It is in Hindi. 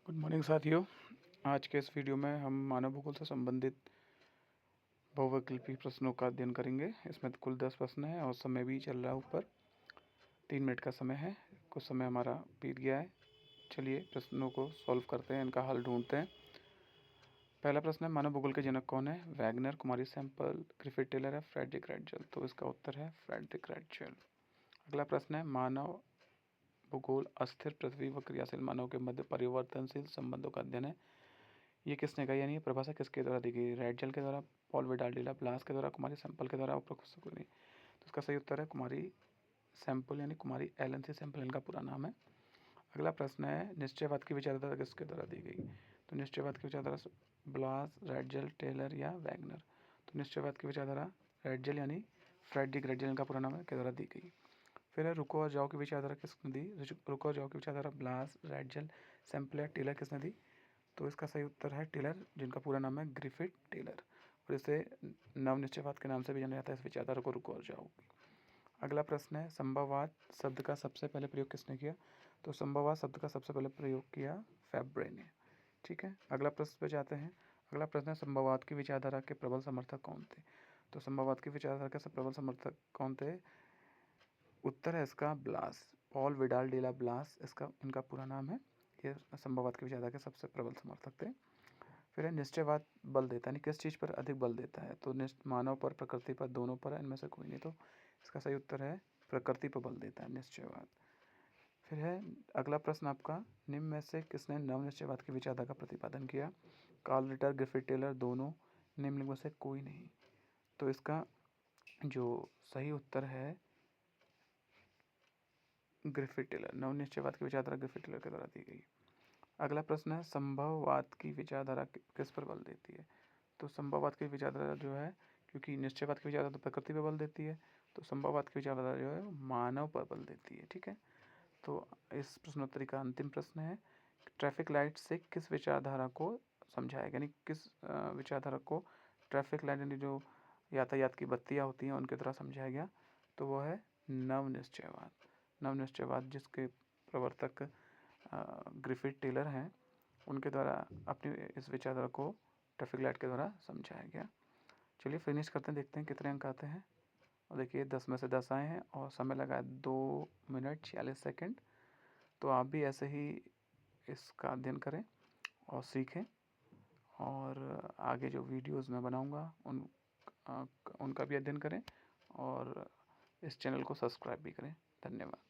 गुड मॉर्निंग साथियों। आज के इस वीडियो में हम मानव भूगोल से संबंधित बहुविकल्पी प्रश्नों का अध्ययन करेंगे। इसमें कुल 10 प्रश्न हैं और समय भी चल रहा है। ऊपर 3 मिनट का समय है। कुछ समय हमारा बीत गया है। चलिए प्रश्नों को सॉल्व करते हैं, इनका हल ढूंढते हैं। पहला प्रश्न है, मानव भूगोल के जनक कौन है? वैगनर, कुमारी सैंपल, ग्रिफिथ टेलर है, फ्रेडरिक रैटजेल। तो इसका उत्तर है फ्रेडरिक रैटजेल। अगला प्रश्न है, मानव भूगोल अस्थिर पृथ्वी व क्रियाशील मानव के मध्य परिवर्तनशील संबंधों का अध्ययन है। ये किसने कहा, यानी ये परिभाषा किसके द्वारा दी गई? रैटजेल के द्वारा, पॉल विडाल डिला ब्लास के द्वारा, कुमारी सैंपल के द्वारा, उपरोक्त कोई नहीं। तो इसका सही उत्तर है कुमारी सैंपल, यानी कुमारी एलन सी सैंपल इनका पूरा नाम है। अगला प्रश्न है, निश्चयवाद की विचारधारा किसके द्वारा दी गई? तो निश्चयवाद की विचारधारा ब्लास, रैटजेल, टेलर या वैगनर। तो निश्चयवाद की विचारधारा रैटजेल यानी फ्रेडरिक रैटजेल इनका पूरा नाम है के द्वारा दी गई। फिर है, रुको और जाओ की विचारधारा किसने दी? रुको और जाओ की विचारधारा ब्लास, रैटजेल, सैंपल या टेलर किसने दी? तो इसका सही उत्तर है टेलर, जिनका पूरा नाम है ग्रिफिथ टेलर, और इसे नवनिश्चयवाद के नाम से भी जाना जाता है इस विचारधारा को, रुको और जाओ। अगला प्रश्न है, संभववाद शब्द का सबसे पहले प्रयोग किसने किया? तो संभववाद शब्द का सबसे पहले प्रयोग किया फैब्रे ने। ठीक है, अगला प्रश्न पे जाते हैं। अगला प्रश्न है, संभववाद की विचारधारा के प्रबल समर्थक कौन थे? तो संभववाद की विचारधारा के प्रबल समर्थक कौन थे? उत्तर है इसका ब्लास, पॉल विडाल डिला ब्लास, इसका इनका पूरा नाम है। ये संभववाद की विचारधारा के सबसे प्रबल समर्थक थे। फिर है, निश्चयवाद बल देता है, यानी किस चीज़ पर अधिक बल देता है? तो मानव पर, प्रकृति पर, दोनों पर, इनमें से कोई नहीं। तो इसका सही उत्तर है प्रकृति पर बल देता है निश्चयवाद। फिर है अगला प्रश्न आपका, निम्न में से किसने नवनिश्चयवाद की विचारधारा का प्रतिपादन किया? कार्ल रिटर, ग्रिफिथ टेलर, दोनों, निम्नलिखित में से कोई नहीं। तो इसका जो सही उत्तर है ग्रिफिथ टेलर, नवनिश्चयवाद की विचारधारा ग्रिफिथ टेलर के द्वारा दी गई। अगला प्रश्न है, संभववाद की विचारधारा किस पर बल देती है? तो संभववाद की विचारधारा जो है, क्योंकि निश्चयवाद की विचारधारा तो प्रकृति पर बल देती है, तो संभववाद की विचारधारा जो है मानव पर बल देती है। ठीक है, तो इस प्रश्नोत्तरी का अंतिम प्रश्न है, ट्रैफिक लाइट से किस विचारधारा को समझाएगा, यानी किस विचारधारा को ट्रैफिक लाइट यानी जो यातायात की बत्तियाँ होती हैं उनके द्वारा समझाया गया? तो वो है नवनिश्चयवाद। नवनिश्चयवाद जिसके प्रवर्तक ग्रिफिथ टेलर हैं, उनके द्वारा अपनी इस विचारधारा को ट्रैफिक लाइट के द्वारा समझाया गया। चलिए फिनिश करते हैं, देखते हैं कितने अंक आते हैं। और देखिए 10 में से 10 आए हैं और समय लगा है 2 मिनट 46 सेकंड। तो आप भी ऐसे ही इसका अध्ययन करें और सीखें, और आगे जो वीडियोस मैं बनाऊंगा उनका भी अध्ययन करें, और इस चैनल को सब्सक्राइब भी करें। धन्यवाद।